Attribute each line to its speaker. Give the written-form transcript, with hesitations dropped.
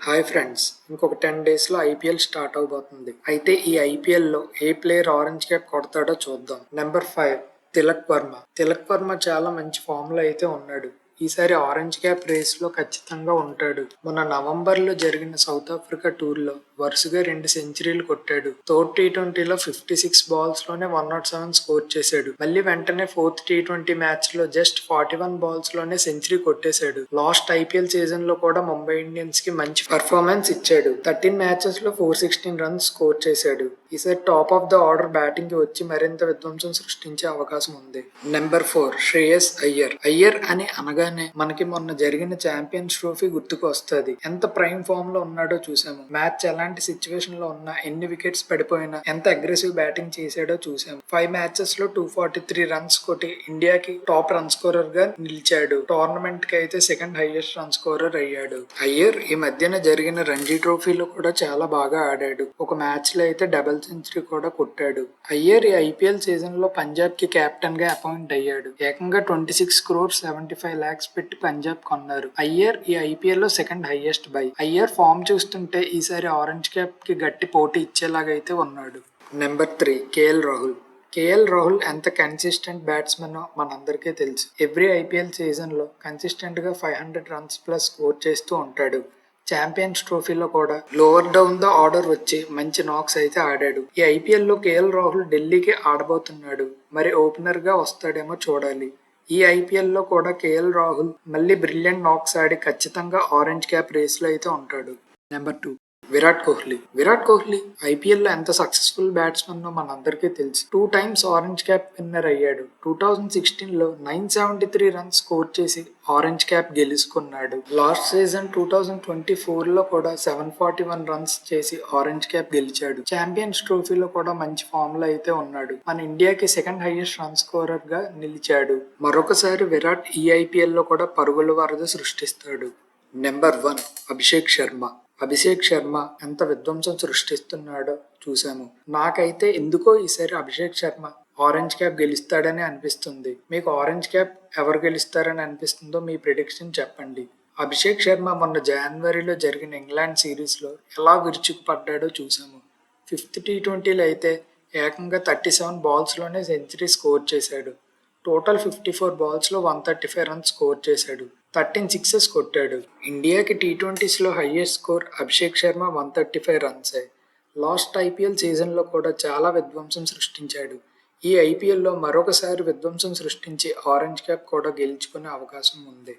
Speaker 1: Hi friends, ఇంకొక 10 డేస్లో IPL start అవబోతుంది. అయితే ఈ ఐపీఎల్లో ఏ ప్లేయర్ ఆరెంజ్ క్యాప్ కొడతాడో చూద్దాం. నెంబర్ 5 తిలక్ వర్మ. తిలక్ వర్మ చాలా మంచి ఫామ్ లో అయితే ఉన్నాడు. ఈసారి ఆరెంజ్ క్యాప్ రేస్ లో ఖచ్చితంగా ఉంటాడు. మొన్న నవంబర్ లో జరిగిన సౌత్ ఆఫ్రికా టూర్ లో వరుసగా 2 సెంచరీలు కొట్టాడు. థర్డ్ టీ20లో 56 బాల్స్ లోనే 107 స్కోర్ చేశాడు. మళ్ళీ వెంటనే ఫోర్త్ టీ20 మ్యాచ్ లో జస్ట్ 41 బాల్స్ లోనే సెంచరీ కొట్టేశాడు. లాస్ట్ ఐపీఎల్ సీజన్ లో కూడా ముంబై ఇండియన్స్ కి మంచి పర్ఫార్మెన్స్ ఇచ్చాడు. 13 మ్యాచెస్ లో 416 రన్స్ స్కోర్ చేశాడు. ఈసారి top of the order batting కి వచ్చి మరింత విధ్వంసం సృష్టించే అవకాశం ఉంది. నెంబర్ 4 శ్రేయస్ అయ్యర్. అయ్యర్ అని అనగానే మనకి మొన్న జరిగిన ఛాంపియన్స్ ట్రోఫీ గుర్తుకు వస్తుంది. ఎంత ప్రైమ్ ఫామ్ లో ఉన్నాడో చూసాము. మ్యాచ్ ఎలాంటి సిచ్యువేషన్ లో ఉన్నా, ఎన్ని వికెట్స్ పడిపోయినా ఎంత అగ్రెసివ్ బ్యాటింగ్ చేశాడో చూసాము. 5 మ్యాచెస్ లో 243 రన్స్ కొట్టి ఇండియాకి టాప్ రన్ స్కోరర్ గా నిలిచాడు. టోర్నమెంట్ కి అయితే సెకండ్ హైయెస్ట్ రన్ స్కోరర్ అయ్యాడు. అయ్యర్ ఈ మధ్యన జరిగిన రంజీ ట్రోఫీలో కూడా చాలా బాగా ఆడాడు. ఒక మ్యాచ్ లో అయితే డబుల్ సెంచరీ కూడా కొట్టాడు. అయ్యర్ ఈ ఐపీఎల్ సీజన్ లో పంజాబ్ కి కెప్టెన్ గా అపాయింట్ అయ్యాడు. ఏకంగా 26 crores 75 lakhs పెట్టి పంజాబ్ కొన్నారు. అయ్యర్ ఈ ఐపీఎల్ లో సెకండ్ హైయెస్ట్ బై. అయ్యర్ ఫామ్ చూస్తుంటే ఈసారి ఆరెంజ్ క్యాప్ కి గట్టి పోటీ ఇచ్చేలాగైతే ఉన్నాడు. Number 3 KL Rahul. KL Rahul ఎంత కన్సిస్టెంట్ బ్యాట్స్మెన్ మనందరికీ తెలుసు. ఎవ్రీ ఐపీఎల్ సీజన్ లో కన్సిస్టెంట్ గా 500 రన్స్ ప్లస్ స్కోర్ చేస్తూ ఉంటాడు. ఛాంపియన్స్ ట్రోఫీలో కూడా లోవర్ డౌన్ ద ఆర్డర్ వచ్చి మంచి నాక్స్ అయితే ఆడాడు. ఈ ఐపీఎల్ లో కేఎల్ రాహుల్ ఢిల్లీకి ఆడబోతున్నాడు. మరి ఓపెనర్ గా వస్తాడేమో చూడాలి. ఈ ఐపీఎల్ లో కూడా కేఎల్ రాహుల్ మళ్ళీ బ్రిలియంట్ నాక్స్ ఆడి ఖచ్చితంగా ఆరెంజ్ క్యాప్ రేస్ లో అయితే ఉంటాడు. నెంబర్ 2 విరాట్ కోహ్లీ. విరాట్ కోహ్లీ ఐపీఎల్ లో ఎంత సక్సెస్ఫుల్ బ్యాట్స్మెన్ మనందరికీ తెలుసు. 2 times ఆరెంజ్ క్యాప్ విన్నర్ అయ్యాడు. 2016 లో 973 రన్స్ స్కోర్ చేసి ఆరెంజ్ క్యాప్ గెలుచుకున్నాడు. లాస్ట్ సీజన్ 2024 లో కూడా 741 రన్స్ చేసి ఆరెంజ్ క్యాప్ గెలిచాడు. ఛాంపియన్స్ ట్రోఫీలో కూడా మంచి ఫామ్ లో అయితే ఉన్నాడు. మన ఇండియాకి సెకండ్ హైయెస్ట్ రన్ స్కోరర్ గా నిలిచాడు. మరొకసారి విరాట్ ఈ ఐపీఎల్ లో కూడా పరుగుల వరద సృష్టిస్తాడు. నెంబర్ 1 అభిషేక్ శర్మ. అభిషేక్ శర్మ ఎంత విధ్వంసం సృష్టిస్తున్నాడో చూసాము. నాకైతే ఎందుకో ఈసారి అభిషేక్ శర్మ ఆరెంజ్ క్యాప్ గెలుస్తాడని అనిపిస్తుంది. మీకు ఆరెంజ్ క్యాప్ ఎవరు గెలుస్తారని అనిపిస్తుందో మీ ప్రిడిక్షన్ చెప్పండి. అభిషేక్ శర్మ మొన్న జనవరిలో జరిగిన ఇంగ్లాండ్ సిరీస్ లో ఎలా విరుచుకుపడ్డాడో చూసాము. 5th టీ20లో అయితే ఏకంగా 37 బాల్స్ లోనే సెంచరీ స్కోర్ చేశాడు. టోటల్ 54 బాల్స్ లో 135 రన్స్ స్కోర్ చేశాడు. 13 సిక్సెస్ కొట్టాడు. ఇండియాకి టీ20s లో హైయెస్ట్ స్కోర్ అభిషేక్ శర్మ 135 రన్సే. లాస్ట్ ఐపీఎల్ సీజన్ లో కూడా చాలా విధ్వంసం సృష్టించాడు. ఈ ఐపీఎల్ లో మరొకసారి విధ్వంసం సృష్టించి ఆరెంజ్ క్యాప్ కూడా గెలుచుకునే అవకాశం ఉంది.